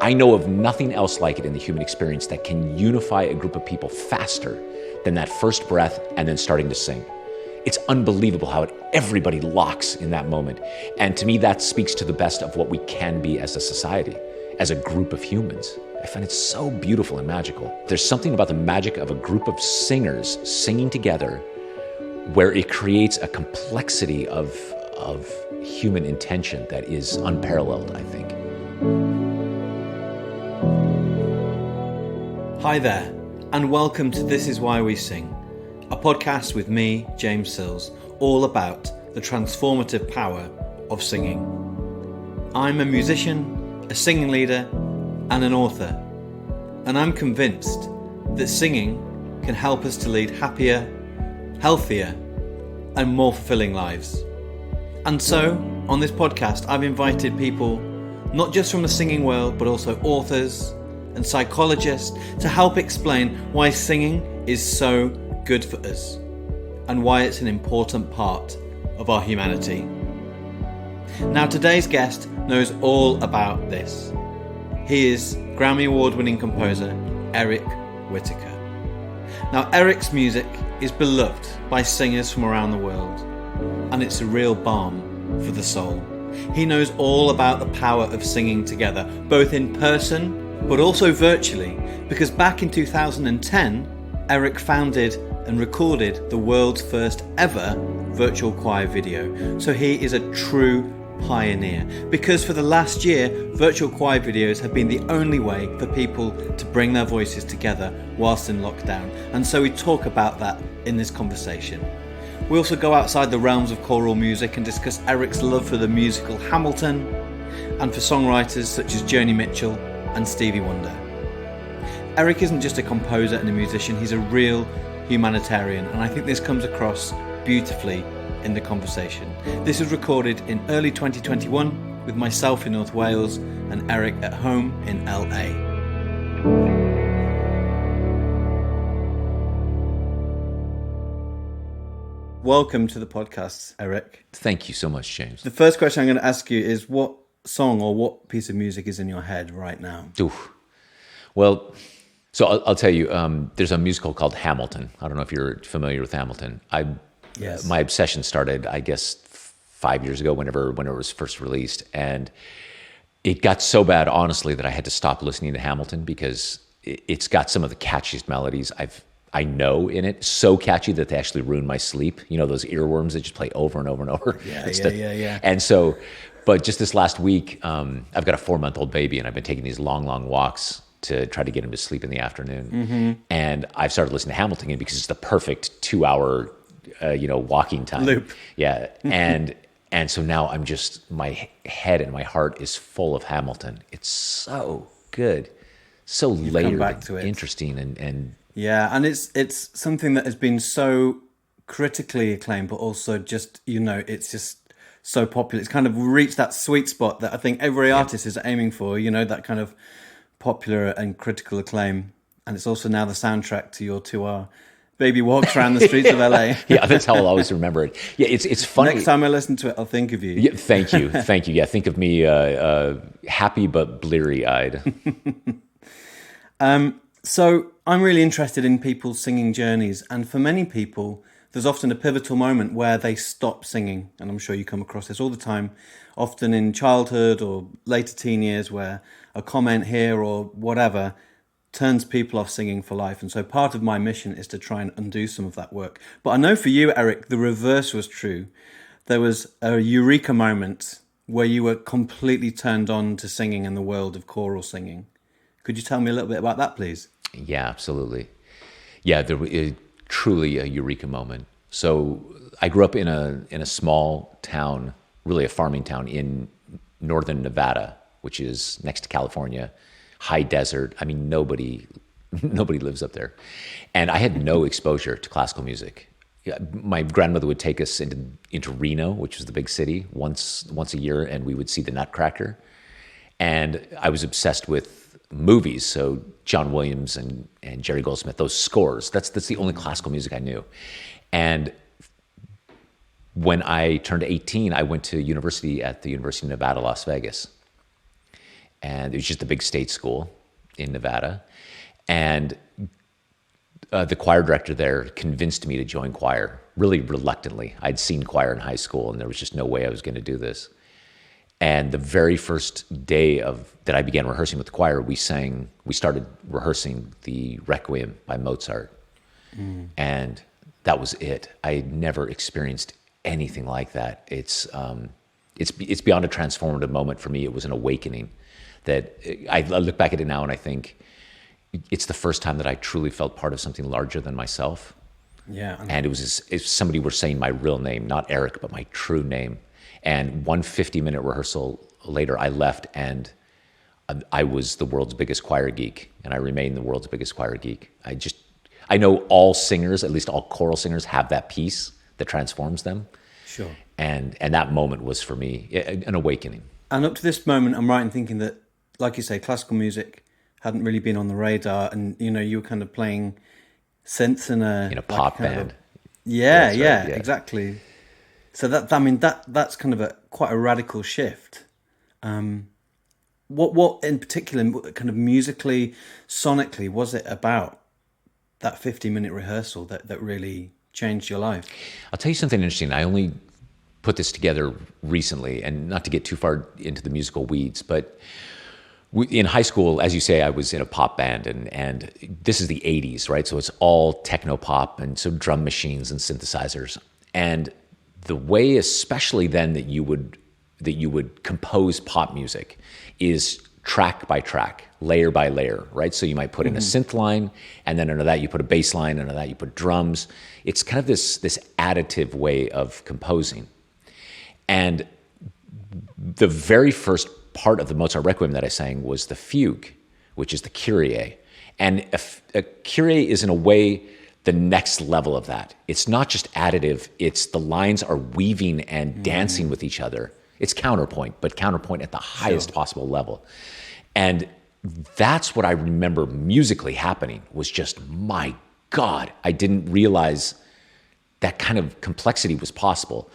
I know of nothing else like it in the human experience that can unify a group of people faster than that first breath and then starting to sing. It's unbelievable how everybody locks in that moment. And to me, that speaks to the best of what we can be as a society, as a group of humans. I find it so beautiful and magical. There's something about the magic of a group of singers singing together where it creates a complexity of human intention that is unparalleled, I think. Hi there, and welcome to This Is Why We Sing, a podcast with me, James Sills, all about the transformative power of singing. I'm a musician, a singing leader, and an author, and I'm convinced that singing can help us to lead happier, healthier, and more fulfilling lives. And so, on this podcast, I've invited people, not just from the singing world, but also authors and psychologists, to help explain why singing is so good for us and why it's an important part of our humanity. Now, today's guest knows all about this. He is Grammy Award-winning composer Eric Whitacre. Now, Eric's music is beloved by singers from around the world, and it's a real balm for the soul. He knows all about the power of singing together, both in person but also virtually, because back in 2010, Eric founded and recorded the world's first ever virtual choir video. So he is a true pioneer, because for the last year, virtual choir videos have been the only way for people to bring their voices together whilst in lockdown. And so we talk about that in this conversation. We also go outside the realms of choral music and discuss Eric's love for the musical Hamilton and for songwriters such as Joni Mitchell and Stevie Wonder. Eric isn't just a composer and a musician, he's a real humanitarian, and I think this comes across beautifully in the conversation. This was recorded in early 2021 with myself in North Wales and Eric at home in LA. Welcome to the podcast, Eric. Thank you so much, James. The first question I'm going to ask you is, what song or what piece of music is in your head right now? Oof. Well, so I'll tell you, there's a musical called Hamilton. I don't know if you're familiar with Hamilton. Yes. My obsession started, I guess, 5 years ago, whenever it was first released. And it got so bad, honestly, that I had to stop listening to Hamilton because it's got some of the catchiest melodies I know in it. So catchy that they actually ruin my sleep. You know, those earworms that just play over and over and over. Yeah. And so, but just this last week, I've got a 4-month-old baby, and I've been taking these long walks to try to get him to sleep in the afternoon. Mm-hmm. And I've started listening to Hamilton again because it's the perfect 2-hour, walking time. Loop. Yeah. And so now I'm just, my head and my heart is full of Hamilton. It's so good. So layered, back to it. Interesting. And yeah, and it's something that has been so critically acclaimed, but also just, it's just so popular. It's kind of reached that sweet spot that I think every artist is aiming for, that kind of popular and critical acclaim. And it's also now the soundtrack to your tour. Baby walks around the streets of LA. Yeah, that's how I'll always remember it. Yeah, it's funny. Next time I listen to it, I'll think of you. Yeah, thank you. Yeah, think of me happy but bleary-eyed. So I'm really interested in people's singing journeys. And for many people, there's often a pivotal moment where they stop singing. And I'm sure you come across this all the time, often in childhood or later teen years, where a comment here or whatever turns people off singing for life. And so part of my mission is to try and undo some of that work. But I know for you, Eric, the reverse was true. There was a eureka moment where you were completely turned on to singing in the world of choral singing. Could you tell me a little bit about that, please? Yeah, absolutely. Yeah, there was truly a eureka moment. So I grew up in a small town, really a farming town in northern Nevada, which is next to California, high desert. I mean, nobody lives up there. And I had no exposure to classical music. My grandmother would take us into Reno, which was the big city, once a year, and we would see the Nutcracker. And I was obsessed with movies, so John Williams and Jerry Goldsmith, those scores. That's the only classical music I knew. And when I turned 18, I went to university at the University of Nevada, Las Vegas. and it was just a big state school in Nevada. And the choir director there convinced me to join choir, really reluctantly. I'd seen choir in high school, and there was just no way I was going to do this. And the very first day that I began rehearsing with the choir, we started rehearsing the Requiem by Mozart. And that was it. I had never experienced anything like that. It's beyond a transformative moment for me. It was an awakening that I look back at it now and I think it's the first time that I truly felt part of something larger than myself. Yeah. And it was as if somebody were saying my real name, not Eric, but my true name. And one 50-minute rehearsal later, I left, and I was the world's biggest choir geek, and I remain the world's biggest choir geek. I know all singers, at least all choral singers, have that piece that transforms them. Sure. And that moment was, for me, an awakening. And up to this moment, I'm right in thinking that, like you say, classical music hadn't really been on the radar, and you were kind of playing synths in a pop band. Yeah, right, yeah, exactly. So that's kind of quite a radical shift. What in particular, kind of musically, sonically, was it about that 50-minute rehearsal that really changed your life? I'll tell you something interesting. I only put this together recently, and not to get too far into the musical weeds, but in high school, as you say, I was in a pop band, and this is the 80s, right? So it's all techno pop, and so drum machines and synthesizers. And the way, especially then, that you would compose pop music is track by track, layer by layer, right? So you might put in a synth line, and then under that you put a bass line, and under that you put drums. It's kind of this additive way of composing. And the very first part of the Mozart Requiem that I sang was the fugue, which is the Kyrie. And a Kyrie is, in a way, the next level of that. It's not just additive, it's the lines are weaving and dancing with each other. It's counterpoint, but counterpoint at the highest possible level. And that's what I remember musically happening, was just, my God, I didn't realize that kind of complexity was possible.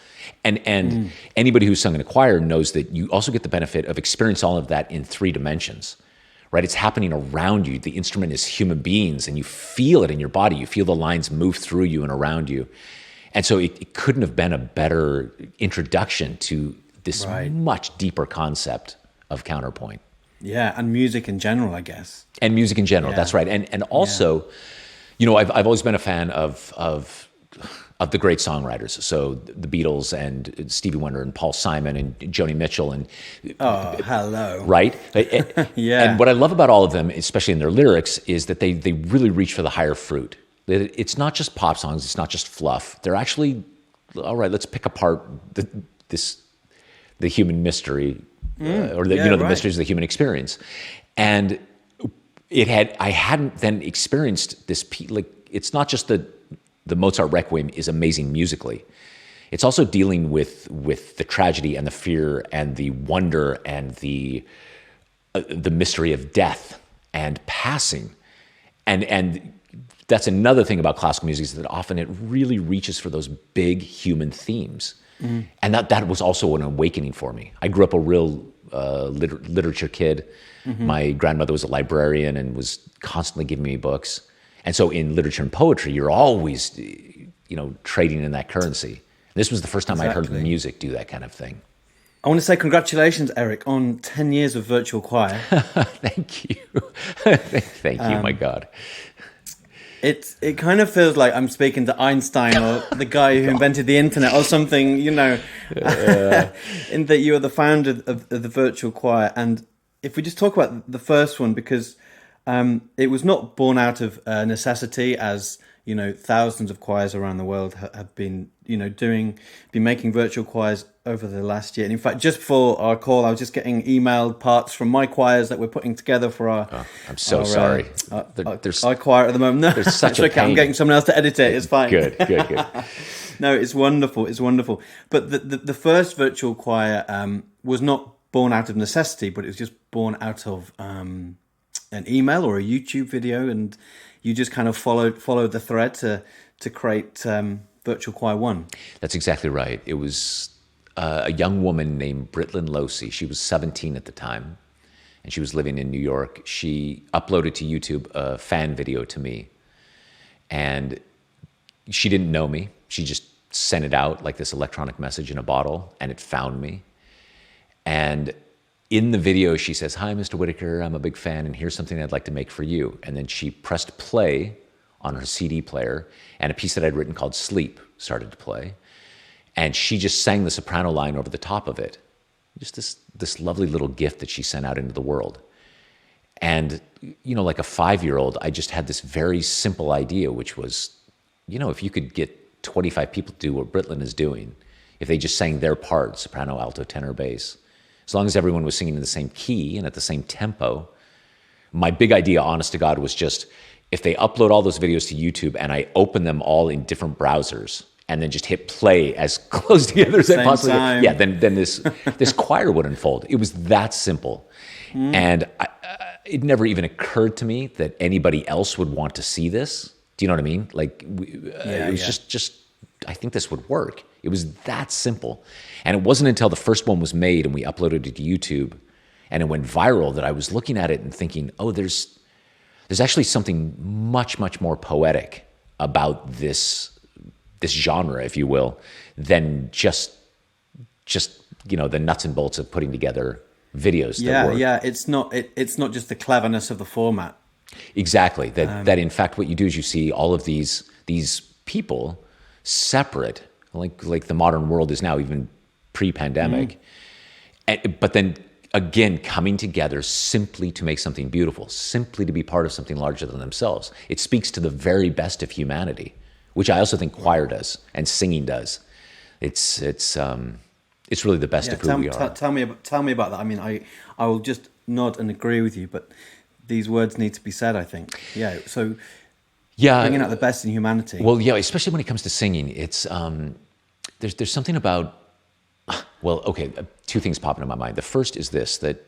And anybody who's sung in a choir knows that you also get the benefit of experiencing all of that in 3 dimensions. Right? It's happening around you. The instrument is human beings, and you feel it in your body. You feel the lines move through you and around you. And so it couldn't have been a better introduction to this much deeper concept of counterpoint. Yeah, and music in general, I guess. And music in general, that's right. And also, I've always been a fan of the great songwriters. So the Beatles and Stevie Wonder and Paul Simon and Joni Mitchell and hello, right? Yeah. And what I love about all of them, especially in their lyrics, is that they really reach for the higher fruit. It's not just pop songs. It's not just fluff. They're actually, all right, let's pick apart the human mystery, the mysteries of the human experience. And I hadn't then experienced this, it's not just the Mozart Requiem is amazing musically. It's also dealing with the tragedy and the fear and the wonder and the mystery of death and passing. And that's another thing about classical music, is that often it really reaches for those big human themes. And that was also an awakening for me. I grew up a real literature kid. My grandmother was a librarian and was constantly giving me books. And so in literature and poetry, you're always, trading in that currency. This was the first time I'd heard music do that kind of thing. I want to say congratulations, Eric, on 10 years of virtual choir. Thank you. Thank you, my God. It kind of feels like I'm speaking to Einstein or the guy who invented the internet or something, in that you are the founder of the virtual choir. And if we just talk about the first one, because it was not born out of necessity, as thousands of choirs around the world have been, been making virtual choirs over the last year. And in fact, just before our call, I was just getting emailed parts from my choirs that we're putting together for our. Oh, I'm so sorry. Our choir at the moment. No, there's such a okay. I'm getting someone else to edit it. It's fine. Good. No, it's wonderful. It's wonderful. But the first virtual choir was not born out of necessity, but it was just born out of an email or a YouTube video, and you just kind of followed the thread to create Virtual Choir 1. That's exactly right. It was a young woman named Britlin Losey. She was 17 at the time, and she was living in New York. She uploaded to YouTube a fan video to me, and she didn't know me. She just sent it out like this electronic message in a bottle, and it found me. And in the video, she says, "Hi, Mr. Whitacre, I'm a big fan, and here's something I'd like to make for you." And then she pressed play on her CD player, and a piece that I'd written called Sleep started to play. And she just sang the soprano line over the top of it. Just this lovely little gift that she sent out into the world. And, you know, like a 5-year-old, I just had this very simple idea, which was, you know, if you could get 25 people to do what Britlin is doing, if they just sang their part, soprano, alto, tenor, bass, as long as everyone was singing in the same key and at the same tempo. My big idea, honest to God, was just if they upload all those videos to YouTube and I open them all in different browsers and then just hit play as close together as I possibly can, yeah, then this choir would unfold. It was that simple. And it never even occurred to me that anybody else would want to see this. Do you know what I mean? Like, it was just, I think this would work. It was that simple. And it wasn't until the first one was made and we uploaded it to YouTube and it went viral that I was looking at it and thinking, oh, there's actually something much, much more poetic about this genre, if you will, than just you know, the nuts and bolts of putting together videos. It's not just the cleverness of the format. Exactly. That in fact, what you do is you see all of these people separate, like the modern world is now, even pre-pandemic, but then again coming together simply to make something beautiful, simply to be part of something larger than themselves. It speaks to the very best of humanity, which I also think choir does and singing does. It's really the best of who we are. Tell me about that. I mean, I will just nod and agree with you, but these words need to be said, I think. Yeah. So bringing out the best in humanity. Well, yeah, especially when it comes to singing, it's there's something about, well, okay, two things pop into my mind. The first is this, that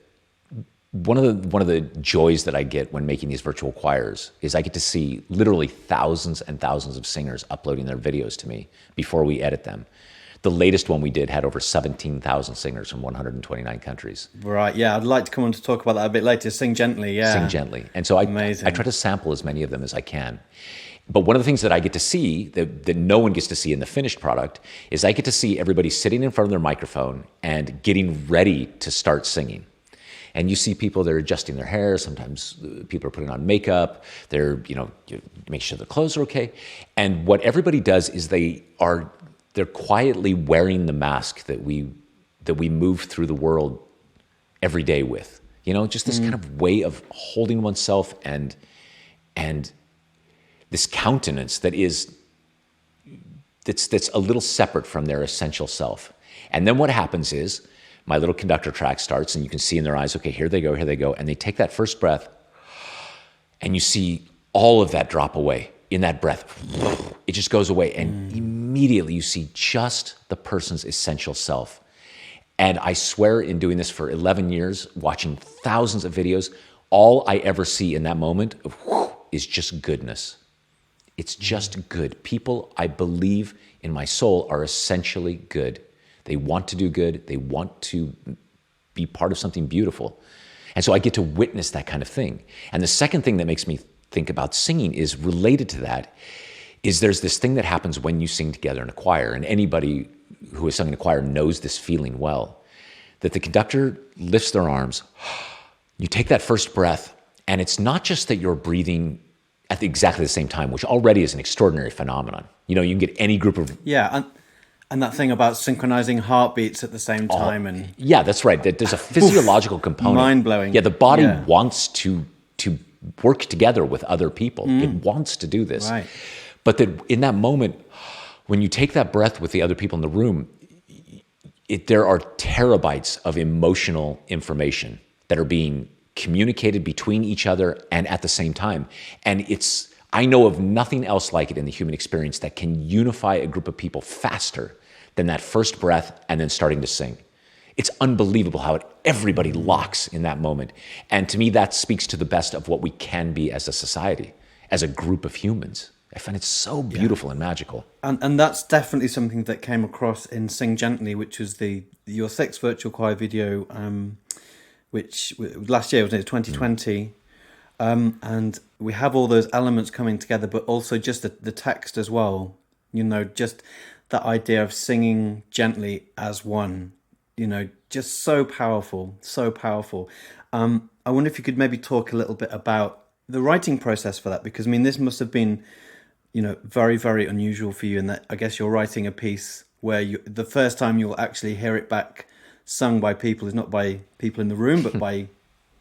one of the joys that I get when making these virtual choirs is I get to see literally thousands and thousands of singers uploading their videos to me before we edit them. The latest one we did had over 17,000 singers from 129 countries. Right, yeah. I'd like to come on to talk about that a bit later. Sing Gently, yeah. Sing Gently. And so I try to sample as many of them as I can. But one of the things that I get to see, that no one gets to see in the finished product, is I get to see everybody sitting in front of their microphone and getting ready to start singing. And you see people, they're adjusting their hair. Sometimes people are putting on makeup. They're, you make sure the clothes are okay. And what everybody does is they're quietly wearing the mask that we move through the world every day with. Just this kind of way of holding oneself and this countenance that's a little separate from their essential self. And then what happens is my little conductor track starts, and you can see in their eyes, okay, here they go, and they take that first breath, and you see all of that drop away. In that breath, it just goes away, and immediately you see just the person's essential self. And I swear, in doing this for 11 years, watching thousands of videos, all I ever see in that moment is just goodness. It's just good. People, I believe in my soul, are essentially good. They want to do good. They want to be part of something beautiful. And so I get to witness that kind of thing. And the second thing that makes me think about singing is related to that, is there's this thing that happens when you sing together in a choir, and anybody who has sung in a choir knows this feeling well, that the conductor lifts their arms, you take that first breath, and it's not just that you're breathing at exactly the same time, which already is an extraordinary phenomenon. You can get any group of... Yeah, and that thing about synchronizing heartbeats at the same time. And yeah, that's right. There's a physiological component. Mind-blowing. Yeah, the body wants to work together with other people. It wants to do this. Right. But that in that moment, when you take that breath with the other people in the room, there are terabytes of emotional information that are being communicated between each other and at the same time. And I know of nothing else like it in the human experience that can unify a group of people faster than that first breath and then starting to sing. It's unbelievable how everybody locks in that moment. And to me, that speaks to the best of what we can be as a society, as a group of humans. I find it so beautiful and magical. And that's definitely something that came across in Sing Gently, which was your sixth virtual choir video which last year, wasn't it, 2020? And we have all those elements coming together, but also just the text as well. Just that idea of singing gently as one. Just so powerful, so powerful. I wonder if you could maybe talk a little bit about the writing process for that, because this must have been, very, very unusual for you, in that I guess you're writing a piece where the first time you'll actually hear it back sung by people is not by people in the room, but by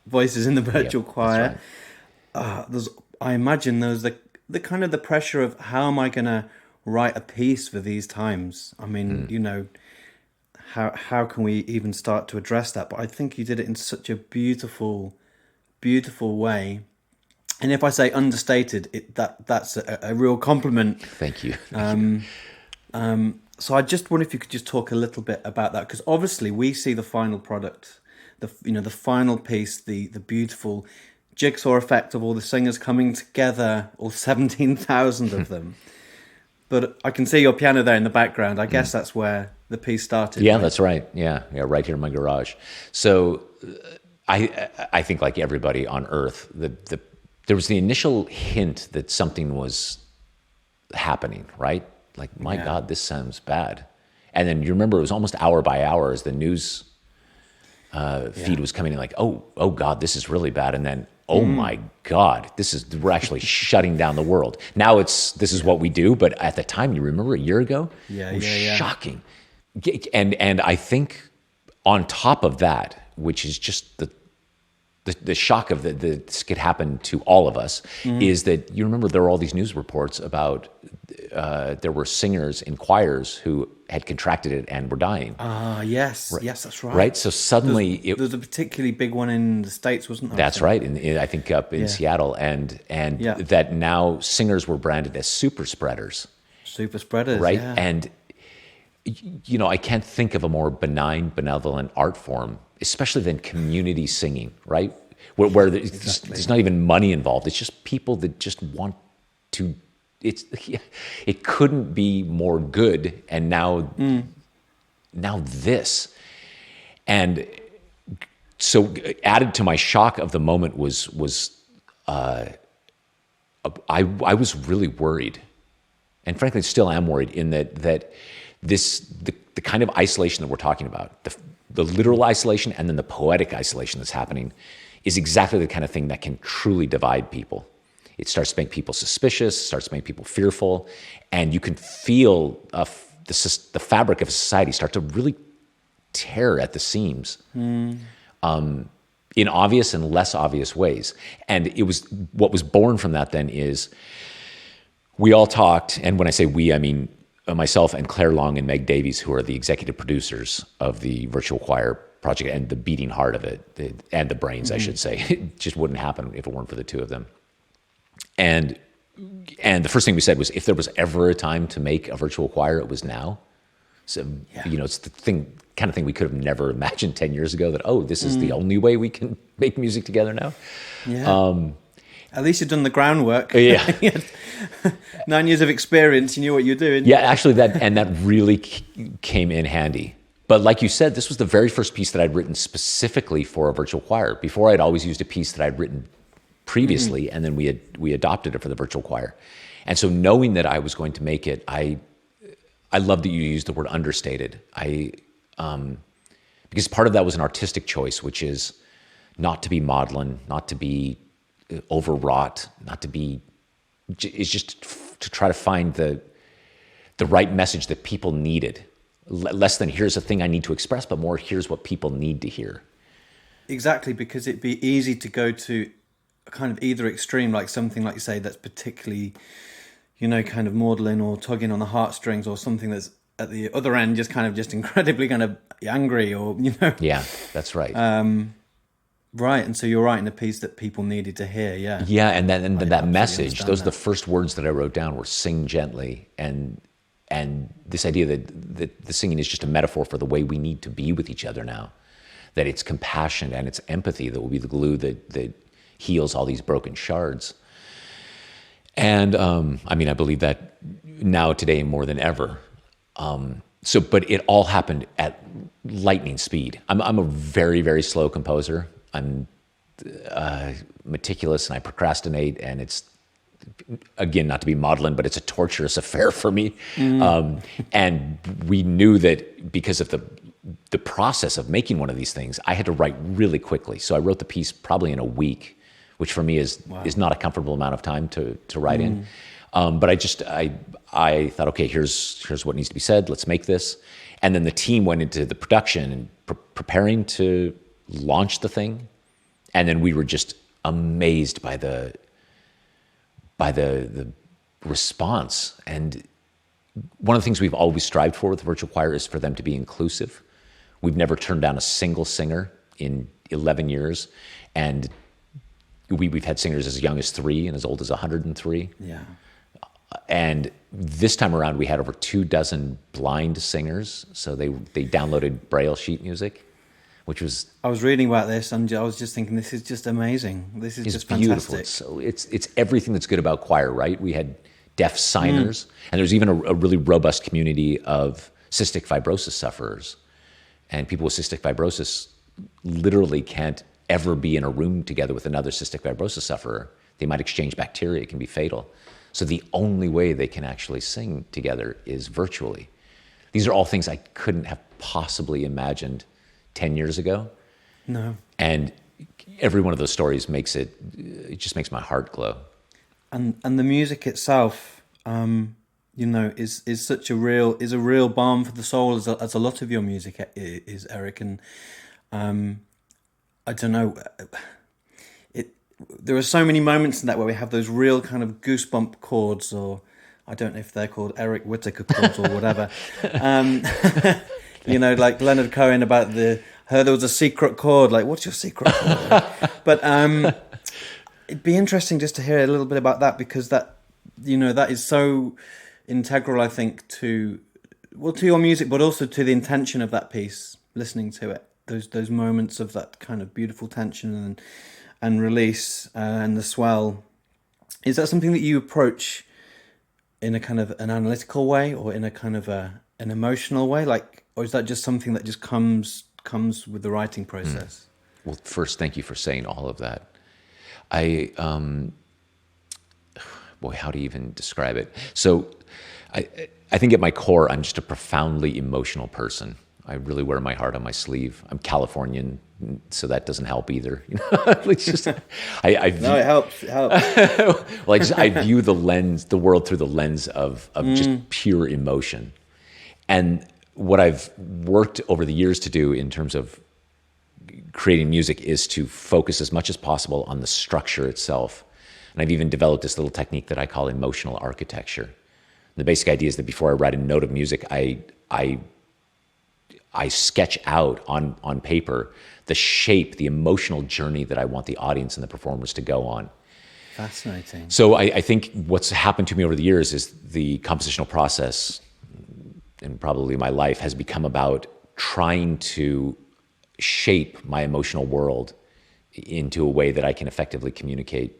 voices in the virtual choir. Right. I imagine there's the kind of the pressure of, how am I going to write a piece for these times? How can we even start to address that? But I think you did it in such a beautiful, beautiful way. And if I say understated, that's a real compliment. Thank you. So I just wonder if you could just talk a little bit about that, because obviously we see the final product, the final piece, the beautiful jigsaw effect of all the singers coming together, all 17,000 of them. But I can see your piano there in the background. I guess that's where the piece started. Yeah, right? That's right. Yeah, right here in my garage. So I think, like everybody on Earth, there was the initial hint that something was happening, right? Like, my God, this sounds bad. And then you remember it was almost hour by hour as the news feed was coming in, like, oh God, this is really bad. And then, oh my God, we're actually shutting down the world. Now this is what we do. But at the time, you remember a year ago? It was shocking. And I think on top of that, which is just the shock of that this could happen to all of us, is that you remember there were all these news reports about there were singers in choirs who had contracted it and were dying. Yes, yes, that's right. Right, so suddenly there's a particularly big one in the States, wasn't there? That's right, I think up in Seattle, and that now singers were branded as super spreaders. Super spreaders, right? Yeah. And I can't think of a more benign, benevolent art form, especially than community singing, right? Where there's not even money involved. It's just people that just want to. It couldn't be more good. And now this, and so added to my shock of the moment was I was really worried, and frankly still am worried, in that the kind of isolation that we're talking about, the literal isolation and then the poetic isolation that's happening, is exactly the kind of thing that can truly divide people. It starts to make people suspicious, starts to make people fearful, and you can feel the fabric of a society start to really tear at the seams in obvious and less obvious ways. And what was born from that then is, we all talked, and when I say we, I mean myself and Claire Long and Meg Davies, who are the executive producers of the virtual choir project and the beating heart of it, and the brains, I should say. It just wouldn't happen if it weren't for the two of them. And the first thing we said was, if there was ever a time to make a virtual choir, it was now. So, it's the kind of thing we could have never imagined 10 years ago, that, this is the only way we can make music together now. Yeah. At least you've done the groundwork. Yeah. 9 years of experience, you knew what you were doing. Yeah, actually, that really came in handy. But like you said, this was the very first piece that I'd written specifically for a virtual choir. Before, I'd always used a piece that I'd written previously, and then we adopted it for the virtual choir. And so, knowing that I was going to make it, I love that you used the word understated. Because part of that was an artistic choice, which is not to be maudlin, not to be overwrought, is just to try to find the right message that people needed. Less than, here's a thing I need to express, but more, here's what people need to hear. Exactly, because it'd be easy to go to a kind of either extreme, like something like you say that's particularly, kind of maudlin or tugging on the heartstrings, or something that's at the other end just incredibly kind of angry, or Yeah, that's right. Right, and so you're writing a piece that people needed to hear, yeah. Yeah, and then that message, those are the first words that I wrote down, were sing gently, and this idea that the singing is just a metaphor for the way we need to be with each other now, that it's compassion and it's empathy that will be the glue that heals all these broken shards. And I believe that now today more than ever. But it all happened at lightning speed. I'm a very, very slow composer. I'm meticulous and I procrastinate, and it's, again, not to be maudlin, but it's a torturous affair for me. And we knew that because of the process of making one of these things, I had to write really quickly. So I wrote the piece probably in a week, which for me is not a comfortable amount of time to write in. But I thought, okay, here's what needs to be said. Let's make this. And then the team went into the production and preparing to launch the thing. And then we were just amazed by the response. And one of the things we've always strived for with the virtual choir is for them to be inclusive. We've never turned down a single singer in 11 years. And we've had singers as young as 3 and as old as 103. Yeah. And this time around, we had over 24 blind singers. So they downloaded Braille sheet music, which was... I was reading about this and I was just thinking, this is just amazing. This is just beautiful. fantastic. It's everything that's good about choir, right? We had deaf signers, and there's even a really robust community of cystic fibrosis sufferers. And people with cystic fibrosis literally can't ever be in a room together with another cystic fibrosis sufferer. They might exchange bacteria. It can be fatal. So the only way they can actually sing together is virtually. These are all things I couldn't have possibly imagined 10 years ago. No. And every one of those stories it just makes my heart glow. And the music itself, is such a real balm for the soul, as a lot of your music is, Eric. And I don't know, there are so many moments in that where we have those real kind of goosebump chords, or I don't know if they're called Eric Whitacre chords or whatever. Like Leonard Cohen about heard there was a secret chord. Like, what's your secret chord? But it'd be interesting just to hear a little bit about that, because that is so integral, I think, to your music, but also to the intention of that piece. Listening to it, those moments of that kind of beautiful tension and release and the swell. Is that something that you approach in a kind of an analytical way, or in a kind of an emotional way, or is that just something that just comes with the writing process? Well, first, thank you for saying all of that. How do you even describe it? So I think at my core, I'm just a profoundly emotional person. I really wear my heart on my sleeve. I'm Californian, so that doesn't help either. It's just, No, it helps. It helps. Well, I view the world through the lens of just pure emotion. And what I've worked over the years to do in terms of creating music is to focus as much as possible on the structure itself. And I've even developed this little technique that I call emotional architecture. The basic idea is that before I write a note of music, I sketch out on paper the shape, the emotional journey that I want the audience and the performers to go on. Fascinating. So I think what's happened to me over the years is the compositional process, and probably my life, has become about trying to shape my emotional world into a way that I can effectively communicate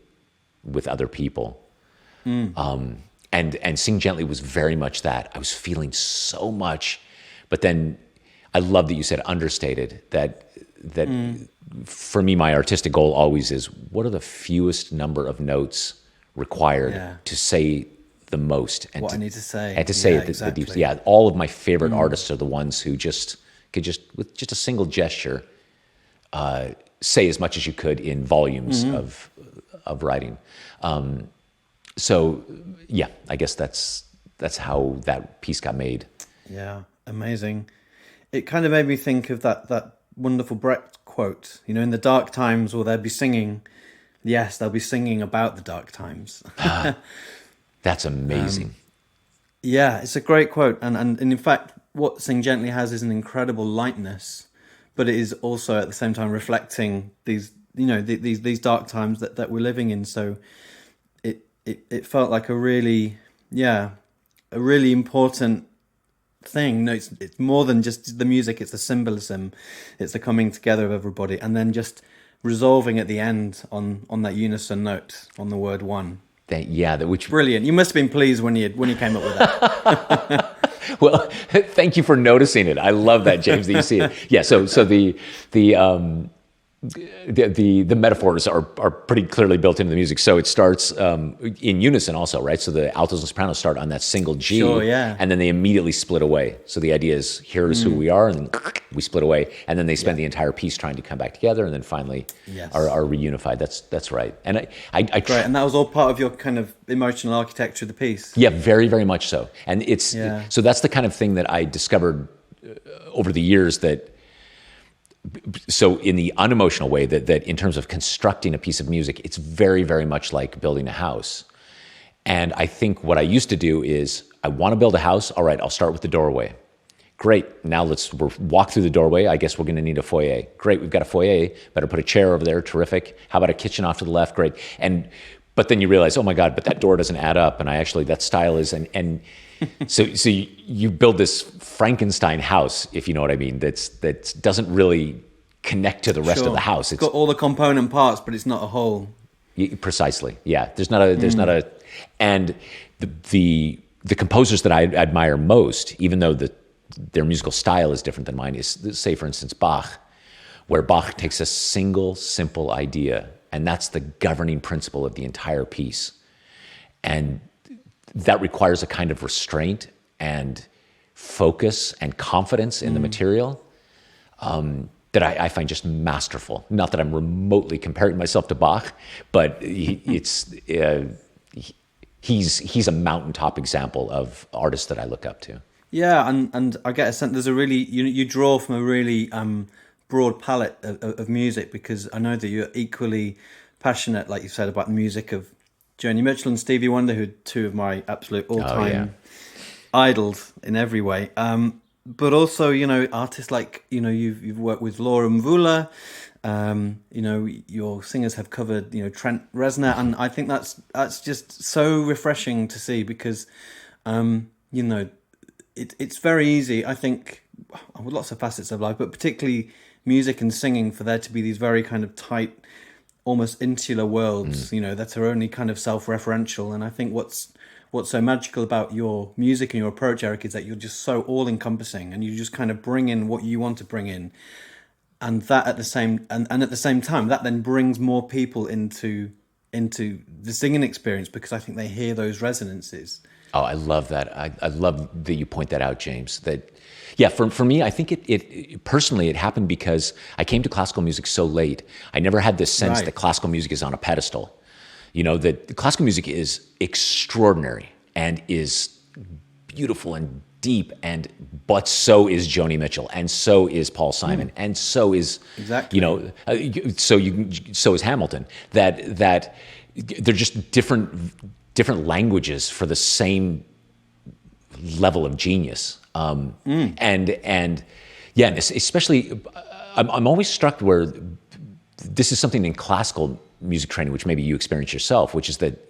with other people. And Sing Gently was very much that. I was feeling so much, but then I love that you said understated, that for me, my artistic goal always is, what are the fewest number of notes required to say the most? And what I need to say. And to say it exactly. the deepest. Yeah, all of my favorite artists are the ones who could with just a single gesture, say as much as you could in volumes of writing. So yeah, I guess that's how that piece got made. Yeah, amazing. It kind of made me think of that wonderful Brecht quote, in the dark times will there be singing? Yes, they'll be singing about the dark times. That's amazing. Yeah, it's a great quote. And in fact, what Sing Gently has is an incredible lightness, but it is also at the same time reflecting these dark times that we're living in. So it felt like a really important thing. No, it's more than just the music. It's the symbolism. It's the coming together of everybody, and then just resolving at the end on that unison note on the word one. Which brilliant. You must have been pleased when you came up with that. Well, thank you for noticing it. I love that, James, that you see it. Yeah. So the metaphors are pretty clearly built into the music. So it starts in unison also, right? So the altos and sopranos start on that single G, Sure, yeah. and then they immediately split away. So the idea is, here is who we are, and then we split away, and then they spend the entire piece trying to come back together, and then finally are reunified. That's right. And I Great, and that was all part of your kind of emotional architecture of the piece. Yeah, very, very much so. And so that's the kind of thing that I discovered over the years, that so in the unemotional way, that in terms of constructing a piece of music, it's very, very much like building a house. And I think what I used to do is, I want to build a house. All right, I'll start with the doorway. Great, now we'll walk through the doorway. I guess we're going to need a foyer. Great, we've got a foyer. Better put a chair over there. Terrific. How about a kitchen off to the left? Great. But then you realize, oh my God, but that door doesn't add up. And that style is, and so you build this Frankenstein house, if you know what I mean, that doesn't really connect to the rest of the house. It's got all the component parts, but it's not a whole. Precisely. Yeah. There's not a, and the composers that I admire most, even though their musical style is different than mine, is, say, for instance, Bach, where Bach takes a single, simple idea, and that's the governing principle of the entire piece. And that requires a kind of restraint and focus and confidence in the material that I find just masterful. Not that I'm remotely comparing myself to Bach, but he's a mountaintop example of artists that I look up to. Yeah, and I get a sense there's a really, you draw from a really broad palette of music, because I know that you're equally passionate, like you said, about the music of Joni Mitchell and Stevie Wonder, who are two of my absolute all-time idols in every way. But also, artists like, you've worked with Laura Mvula, your singers have covered, Trent Reznor, and I think that's just so refreshing to see, because, it's very easy, I think, with lots of facets of life, but particularly music and singing, for there to be these very kind of tight, almost insular worlds, that are only kind of self-referential. And I think what's so magical about your music and your approach, Eric, is that you're just so all-encompassing, and you just kind of bring in what you want to bring in, and that at the same time, that then brings more people into the singing experience, because I think they hear those resonances. Oh, I love that. I love that you point that out, James. That, yeah, for me, I think it personally, it happened because I came to classical music so late. I never had this sense that classical music is on a pedestal. That classical music is extraordinary and is beautiful and deep, but so is Joni Mitchell, and so is Paul Simon, and so is so is Hamilton. That they're just different languages for the same level of genius. And especially, I'm always struck where this is something in classical music training, which maybe you experience yourself, which is that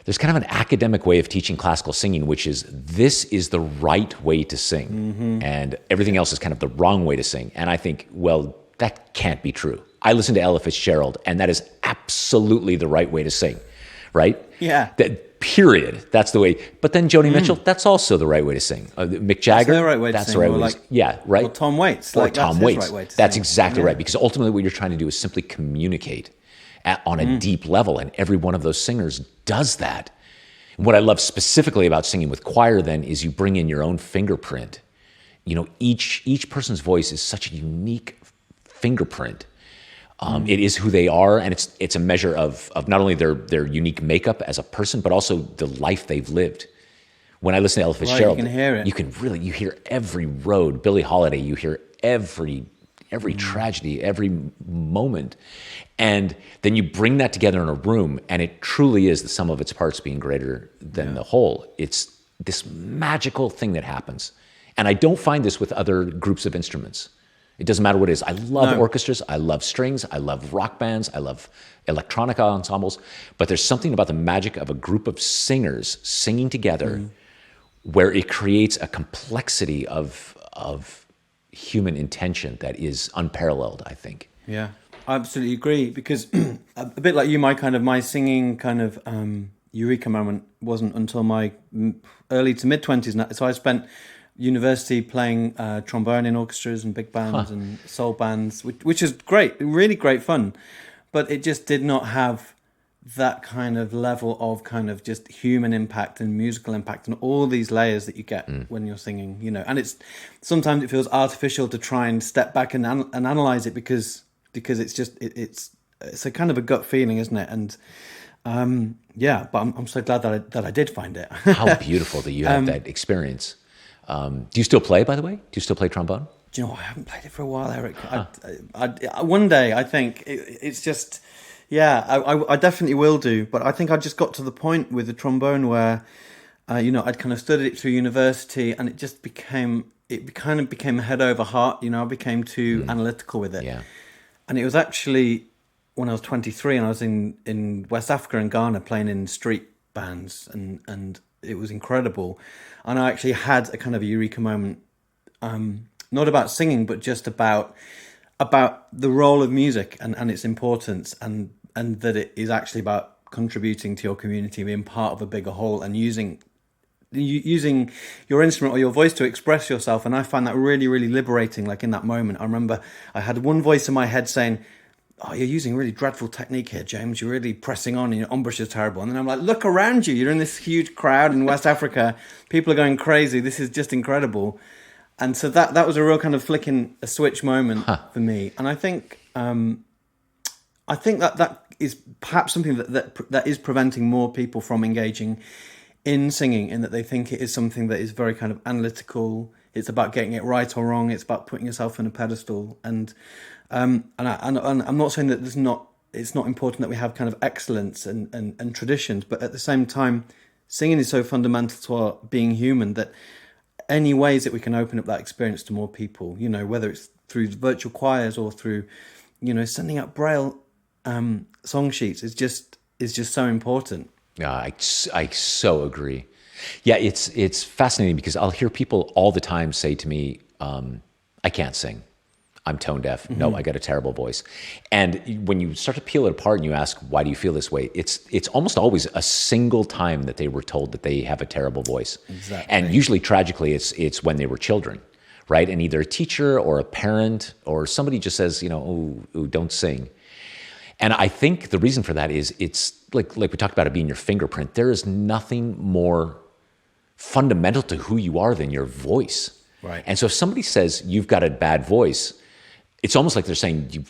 there's kind of an academic way of teaching classical singing, which is, this is the right way to sing, and everything else is kind of the wrong way to sing. And I think, well, that can't be true. I listen to Ella Fitzgerald, and that is absolutely the right way to sing. Right? Yeah. Period. That's the way. But then Joni Mitchell, that's also the right way to sing. Mick Jagger, that's the right way to sing. That's the right way to sing. Yeah, right. Or Tom Waits. Or Tom Waits. Right way to that's sing. Exactly right. Because ultimately what you're trying to do is simply communicate on a deep level. And every one of those singers does that. What I love specifically about singing with choir then is you bring in your own fingerprint. Each person's voice is such a unique fingerprint. It is who they are, and it's a measure of not only their unique makeup as a person, but also the life they've lived. When I listen to Ella Fitzgerald, you can hear it. You hear every road. Billie Holiday, you hear every tragedy, every moment. And then you bring that together in a room, and it truly is the sum of its parts being greater than the whole. It's this magical thing that happens. And I don't find this with other groups of instruments. It doesn't matter what it is. I love orchestras. I love strings. I love rock bands. I love electronica ensembles. But there's something about the magic of a group of singers singing together where it creates a complexity of human intention that is unparalleled, I think. Yeah, I absolutely agree. Because a bit like you, my singing kind of eureka moment wasn't until my early to mid-20s. So I spent university playing trombone in orchestras and big bands and soul bands, which is great, really great fun. But it just did not have that kind of level of kind of just human impact and musical impact and all these layers that you get when you're singing, and it's sometimes it feels artificial to try and step back and analyze it because it's just it's a kind of a gut feeling, isn't it? And but I'm so glad that I did find it. How beautiful that you had that experience. Do you still play, by the way? Do you still play trombone? Do you know, I haven't played it for a while, Eric. I one day, I think it's just, I definitely will do. But I think I just got to the point with the trombone where, I'd kind of studied it through university, and it kind of became head over heart. I became too analytical with it. Yeah. And it was actually when I was 23 and I was in West Africa and Ghana playing in street bands, and it was incredible. And I actually had a kind of a eureka moment. Not about singing, but just about the role of music and its importance, and that it is actually about contributing to your community, being part of a bigger whole, and using your instrument or your voice to express yourself. And I find that really, really liberating. Like in that moment, I remember I had one voice in my head saying, "Oh, you're using really dreadful technique here, James. You're really pressing on, and your embouche is terrible." And then I'm like, "Look around you. You're in this huge crowd in West Africa. People are going crazy. This is just incredible." And so that was a real kind of flicking a switch moment for me. And I think that is perhaps something that is preventing more people from engaging in singing, in that they think it is something that is very kind of analytical. It's about getting it right or wrong. It's about putting yourself on a pedestal. And I'm not saying that it's not important that we have kind of excellence and traditions, but at the same time, singing is so fundamental to our being human that any ways that we can open up that experience to more people, whether it's through virtual choirs or through, sending out Braille song sheets, is just so important. Yeah, I so agree. Yeah, it's fascinating because I'll hear people all the time say to me, "I can't sing. I'm tone deaf. No, I got a terrible voice." And when you start to peel it apart and you ask, "Why do you feel this way?" It's almost always a single time that they were told that they have a terrible voice. Exactly. And usually, tragically, it's when they were children, right? And either a teacher or a parent or somebody just says, "Oh, don't sing." And I think the reason for that is it's like we talked about it being your fingerprint. There is nothing more fundamental to who you are than your voice. Right. And so if somebody says you've got a bad voice, it's almost like they're saying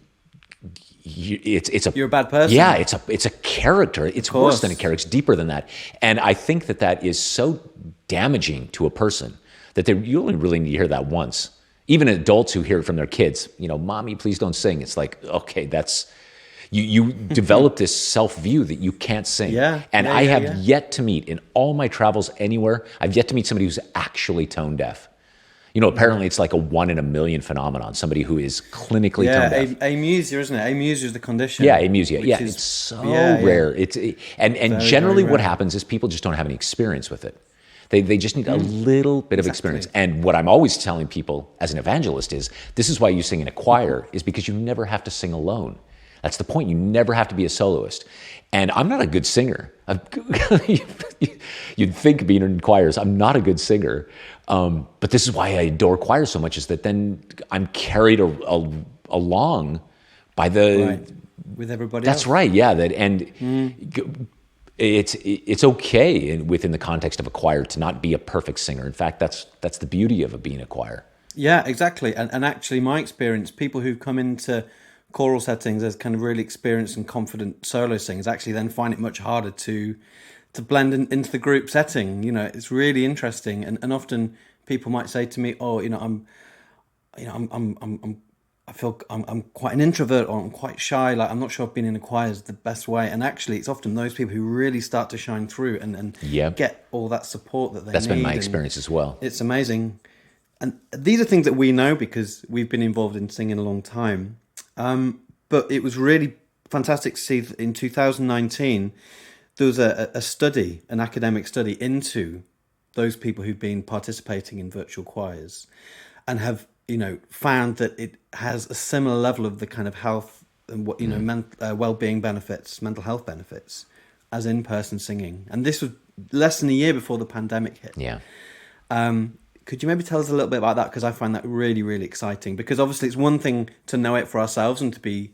you're a bad person. Yeah, it's a character. It's worse than a character. It's deeper than that. And I think that is so damaging to a person that you only really need to hear that once. Even adults who hear it from their kids, "Mommy, please don't sing." It's like, okay, that's you develop this self-view that you can't sing. Yeah. And I have yet to meet, in all my travels anywhere, I've yet to meet somebody who's actually tone deaf. Apparently it's like a 1 in a million phenomenon, somebody who is clinically tone deaf. Amusia, isn't it? Amusia is the condition. Yeah, amusia. Yeah, it's so rare. And very, generally what happens is people just don't have any experience with it. They just need a little bit of experience. And what I'm always telling people as an evangelist is, this is why you sing in a choir, is because you never have to sing alone. That's the point. You never have to be a soloist. And I'm not a good singer. You'd think being in choirs, I'm not a good singer. But this is why I adore choirs so much, is that then I'm carried along by with everybody else. That's right, yeah. It's okay within the context of a choir to not be a perfect singer. In fact, that's the beauty of being a choir. Yeah, exactly. And actually, my experience, people who've come into choral settings as kind of really experienced and confident solo singers actually then find it much harder to blend into the group setting. It's really interesting, and often people might say to me, "Oh, I feel I'm quite an introvert, or I'm quite shy. Like, I'm not sure if being in a choir is the best way." And actually, it's often those people who really start to shine through and get all that support that they need. That's been my experience as well. It's amazing. And these are things that we know because we've been involved in singing a long time. But it was really fantastic to see that in 2019, there was a study, an academic study into those people who've been participating in virtual choirs and have, found that it has a similar level of the kind of health and well-being benefits, mental health benefits, as in-person singing. And this was less than a year before the pandemic hit. Yeah. Could you maybe tell us a little bit about that? Because I find that really, really exciting. Because obviously it's one thing to know it for ourselves and to be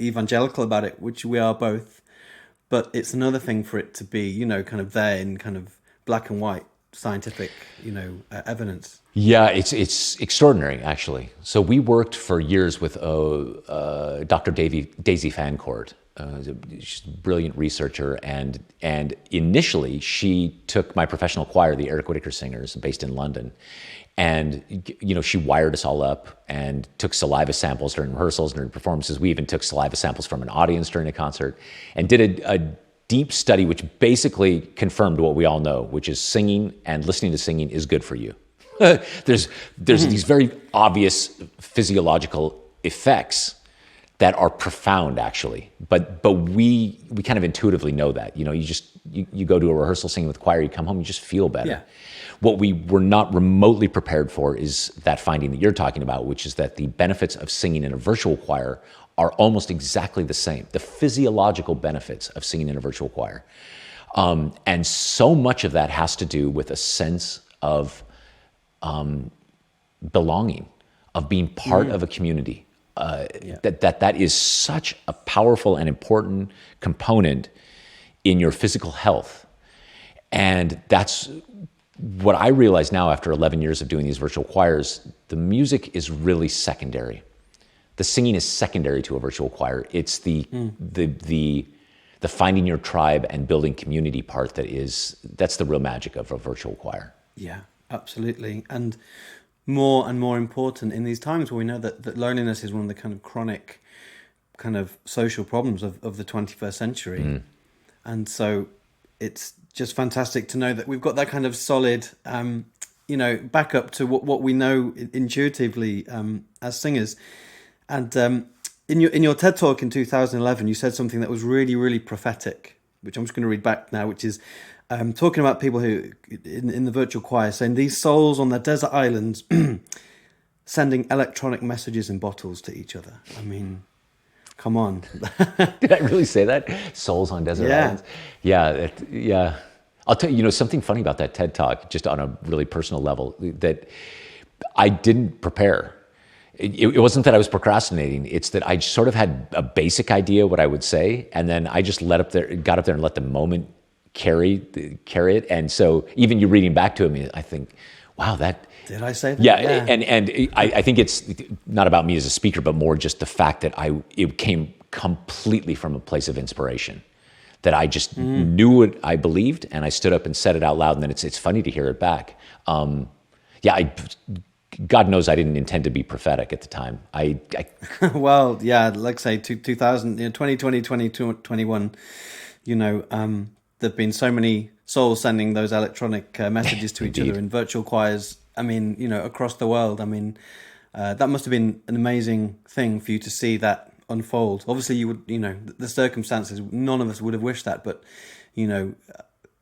evangelical about it, which we are both. But it's another thing for it to be, you know, kind of there in kind of black and white scientific, you know, evidence. Yeah, it's extraordinary, actually. So we worked for years with Dr. Daisy Fancourt. She's a brilliant researcher, and initially she took my professional choir, the Eric Whitacre Singers, based in London, and you know, she wired us all up and took saliva samples during rehearsals, during performances. We even took saliva samples from an audience during a concert, and did a deep study which basically confirmed what we all know, which is singing and listening to singing is good for you. There's these very obvious physiological effects that are profound, actually, but we kind of intuitively know that. You know, you go to a rehearsal singing with choir, you come home, you just feel better. Yeah. What we were not remotely prepared for is that finding that you're talking about, which is that the benefits of singing in a virtual choir are almost exactly the same. The physiological benefits of singing in a virtual choir, and so much of that has to do with a sense of belonging, of being part of a community. That is such a powerful and important component in your physical health. And that's what I realize now after 11 years of doing these virtual choirs. The music is really secondary. The singing is secondary to a virtual choir. It's the finding your tribe and building community part that's the real magic of a virtual choir. Yeah, absolutely. And more important in these times where we know that loneliness is one of the kind of chronic kind of social problems of the 21st century. And so it's just fantastic to know that we've got that kind of solid, you know, backup to what we know intuitively as singers. And in your TED Talk in 2011, you said something that was really, really prophetic, which I'm just going to read back now, which is talking about people who, in the virtual choir, saying these souls on their desert islands sending electronic messages in bottles to each other. I mean, come on. Did I really say that? Souls on desert islands? Yeah. I'll tell you, you know, something funny about that TED Talk, just on a really personal level, that I didn't prepare. It wasn't that I was procrastinating. It's that I sort of had a basic idea what I would say, and then I just got up there and let the moment carry it. And so even you reading back to me, I think, wow, that... Did I say that? Yeah. And I think it's not about me as a speaker, but more just the fact that it came completely from a place of inspiration, that I just knew what I believed, and I stood up and said it out loud, and then it's funny to hear it back. God knows I didn't intend to be prophetic at the time. Well, yeah, like say 2000, 2020, 2021, you know, there've been so many souls sending those electronic messages to each other in virtual choirs. I mean, you know, across the world. I mean, that must have been an amazing thing for you to see that unfold. Obviously, you would, you know, the circumstances, none of us would have wished that, but, you know,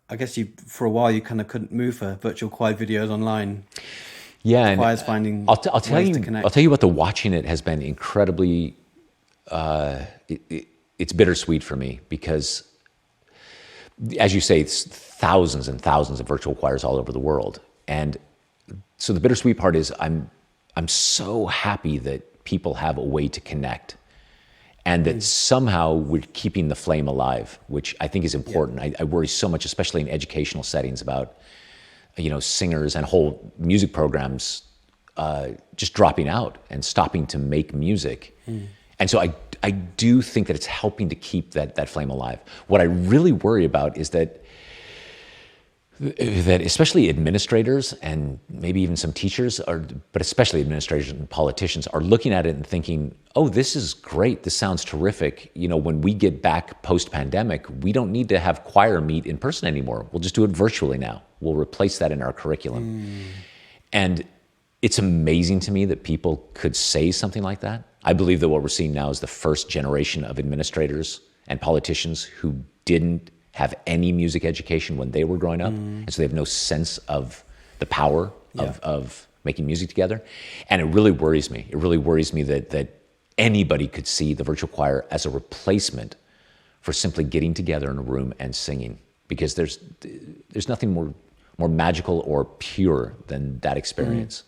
I guess for a while you kind of couldn't move for virtual choir videos online. Yeah, choirs finding I'll tell you, to connect. I'll tell you what, the watching it has been incredibly, it's bittersweet for me, because as you say, it's thousands and thousands of virtual choirs all over the world. And so the bittersweet part is I'm so happy that people have a way to connect, and that somehow we're keeping the flame alive, which I think is important. I worry so much, especially in educational settings, about, you know, singers and whole music programs just dropping out and stopping to make music. And so I do think that it's helping to keep that flame alive. What I really worry about is that especially administrators and maybe even some teachers, but especially administrators and politicians, are looking at it and thinking, oh, this is great, this sounds terrific. You know, when we get back post-pandemic, we don't need to have choir meet in person anymore. We'll just do it virtually now. We'll replace that in our curriculum. And it's amazing to me that people could say something like that. I believe that what we're seeing now is the first generation of administrators and politicians who didn't have any music education when they were growing up, and so they have no sense of the power of making music together. And it really worries me. It really worries me that anybody could see the virtual choir as a replacement for simply getting together in a room and singing, because there's nothing more more magical or pure than that experience.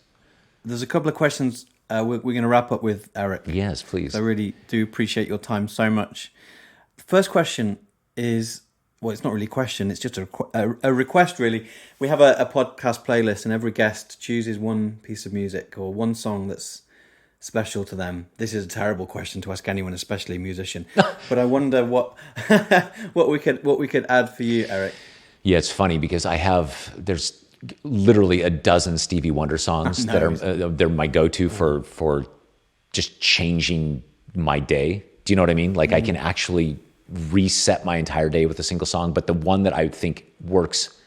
There's a couple of questions we're going to wrap up with, Eric. Yes, please. I really do appreciate your time so much. The first question is, well, it's not really a question, it's just a request, really. We have a podcast playlist, and every guest chooses one piece of music or one song that's special to them. This is a terrible question to ask anyone, especially a musician. But I wonder what what we could add for you, Eric. Yeah, it's funny because there's literally a dozen Stevie Wonder songs that are they're my go-to for just changing my day. Do you know what I mean? Like I can actually reset my entire day with a single song, but the one that I think works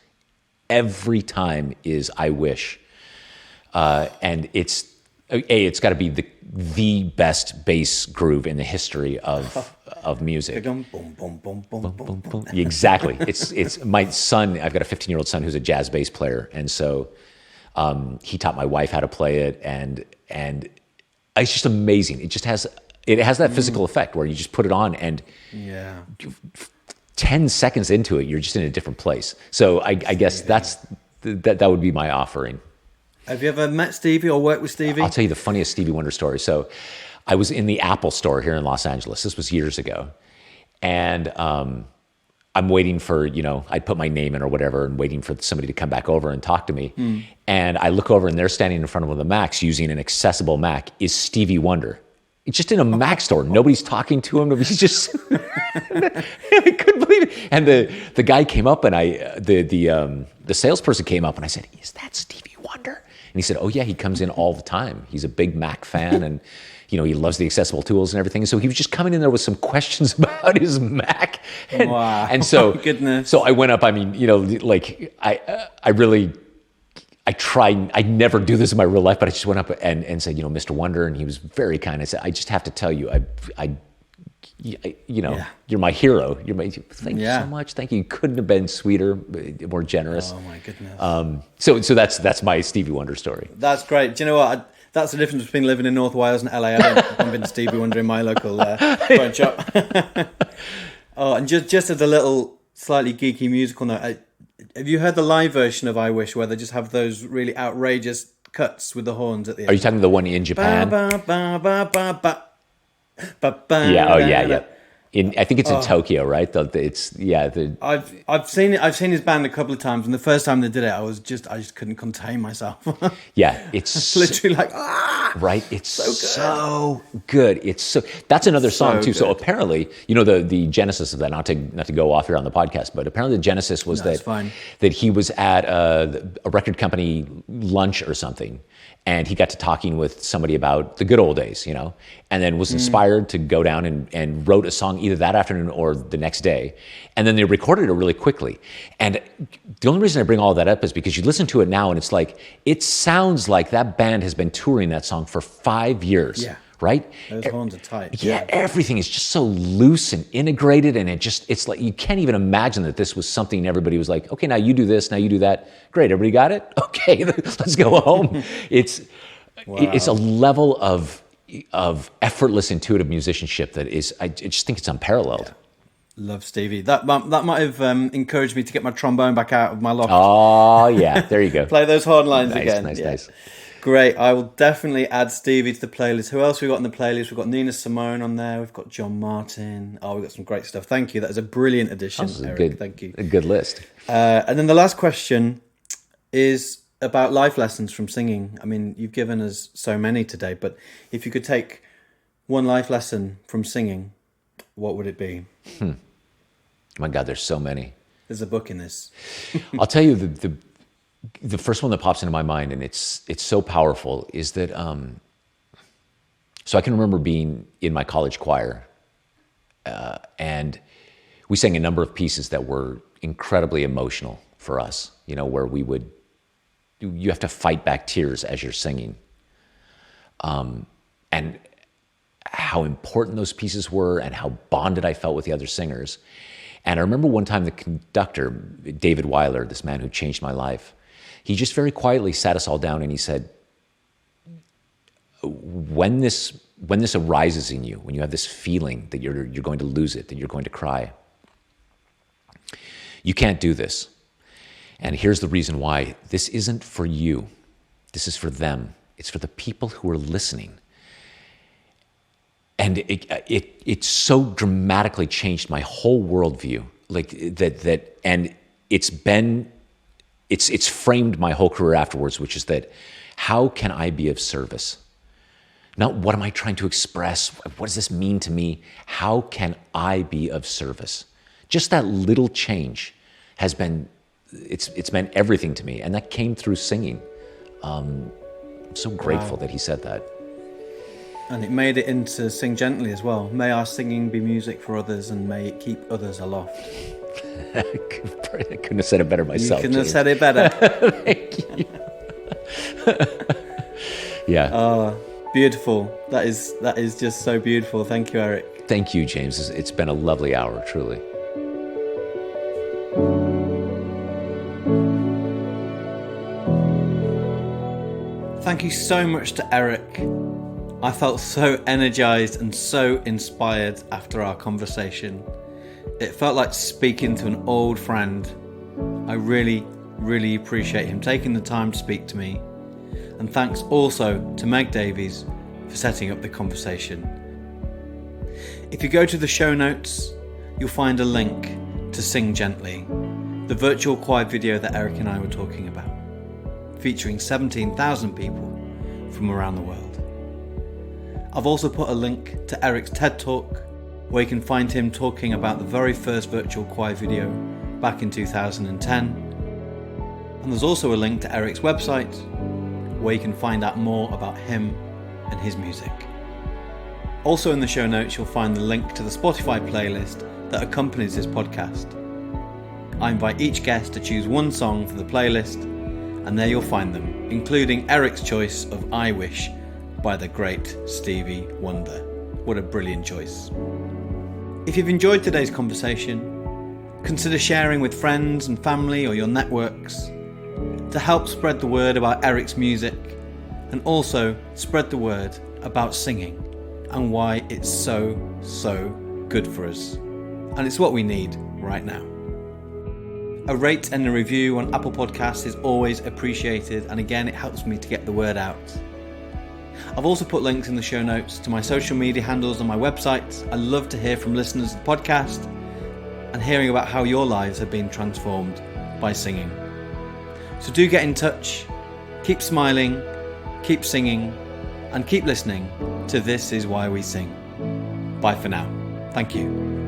every time is I Wish. And it's got to be the best bass groove in the history of music. Exactly. It's my son. I've got a 15-year-old son who's a jazz bass player, and so he taught my wife how to play it, and it's just amazing. It has that physical effect where you just put it on, and 10 seconds into it, you're just in a different place. So I guess that would be my offering. Have you ever met Stevie or worked with Stevie? I'll tell you the funniest Stevie Wonder story. So I was in the Apple store here in Los Angeles. This was years ago. And I'm waiting for, I'd put my name in or whatever and waiting for somebody to come back over and talk to me. And I look over and they're standing in front of one of the Macs using an accessible Mac. Is Stevie Wonder. It's just in a Mac store. Nobody's talking to him. He's just, I couldn't believe it. And the guy came up and the salesperson came up and I said, is that Stevie Wonder? And he said, oh yeah, he comes in all the time. He's a big Mac fan and, he loves the accessible tools and everything. So he was just coming in there with some questions about his Mac. And, wow. And so, oh, goodness. So I went up, I never do this in my real life, but I just went up and said, Mr. Wonder, and he was very kind. I said, I just have to tell you, you're my hero. Thank you so much. Thank you. You couldn't have been sweeter, more generous. Oh my goodness. So that's my Stevie Wonder story. That's great. Do you know what? That's the difference between living in North Wales and LA. I haven't been to Stevie Wonder in my local phone shop. Oh, and just as a little slightly geeky musical note, have you heard the live version of I Wish where they just have those really outrageous cuts with the horns at the end? Are you talking the one in Japan? Ba, ba, ba, ba, ba, ba, ba, yeah. Oh, da, yeah, da. yeah. I think it's in Tokyo, right? I've seen it. I've seen his band a couple of times, and the first time they did it, I just couldn't contain myself. Yeah, it's literally like right. It's so good. That's another song too. Good. So apparently, the genesis of that. Not to go off here on the podcast, but apparently the genesis was that he was at a record company lunch or something. And he got to talking with somebody about the good old days, and then was inspired to go down and wrote a song either that afternoon or the next day. And then they recorded it really quickly. And the only reason I bring all of that up is because you listen to it now and it's like, it sounds like that band has been touring that song for 5 years. Yeah. Right? Those horns are tight. Yeah, everything is just so loose and integrated, and it's like you can't even imagine that this was something everybody was like, okay, now you do this, now you do that. Great, everybody got it? Okay, let's go home. It's a level of effortless, intuitive musicianship that is, I just think it's unparalleled. Yeah. Love Stevie. That might have encouraged me to get my trombone back out of my loft. Oh, yeah, there you go. Play those horn lines again. Nice. Great. I will definitely add Stevie to the playlist. Who else we got in the playlist? We've got Nina Simone on there. We've got John Martin. Oh, we've got some great stuff. Thank you. That is a brilliant addition, Eric. Thank you. A good list. And then the last question is about life lessons from singing. I mean, you've given us so many today, but if you could take one life lesson from singing, what would it be? My God, there's so many. There's a book in this. I'll tell you the first one that pops into my mind, and it's so powerful, is that so I can remember being in my college choir, and we sang a number of pieces that were incredibly emotional for us, where you have to fight back tears as you're singing, and how important those pieces were and how bonded I felt with the other singers. And I remember one time the conductor, David Weiler, this man who changed my life, he just very quietly sat us all down and he said, when this arises in you, when you have this feeling that you're going to lose it, that you're going to cry, you can't do this. And here's the reason why. This isn't for you. This is for them. It's for the people who are listening. And it so dramatically changed my whole worldview. Like that, and it's framed my whole career afterwards, which is that how can I be of service? Not what am I trying to express? What does this mean to me? How can I be of service? Just that little change has been, it's meant everything to me. And that came through singing. I'm so grateful that he said that. And it made it into Sing Gently as well. May our singing be music for others, and may it keep others aloft. I couldn't have said it better myself. You couldn't have said it better. Thank you. Yeah. Oh, beautiful. That is just so beautiful. Thank you, Eric. Thank you, James. It's been a lovely hour, truly. Thank you so much to Eric. I felt so energized and so inspired after our conversation. It felt like speaking to an old friend. I really, really appreciate him taking the time to speak to me. And thanks also to Meg Davies for setting up the conversation. If you go to the show notes, you'll find a link to Sing Gently, the virtual choir video that Eric and I were talking about, featuring 17,000 people from around the world. I've also put a link to Eric's TED Talk, where you can find him talking about the very first virtual choir video back in 2010. And there's also a link to Eric's website, where you can find out more about him and his music. Also in the show notes, you'll find the link to the Spotify playlist that accompanies this podcast. I invite each guest to choose one song for the playlist, and there you'll find them, including Eric's choice of I Wish by the great Stevie Wonder. What a brilliant choice. If you've enjoyed today's conversation, consider sharing with friends and family or your networks to help spread the word about Eric's music, and also spread the word about singing and why it's so good for us. And it's what we need right now. A rate and a review on Apple Podcasts is always appreciated, and again, it helps me to get the word out. I've also put links in the show notes to my social media handles on my website. I love to hear from listeners of the podcast and hearing about how your lives have been transformed by singing. So do get in touch, keep smiling, keep singing, and keep listening to This Is Why We Sing. Bye for now. Thank you.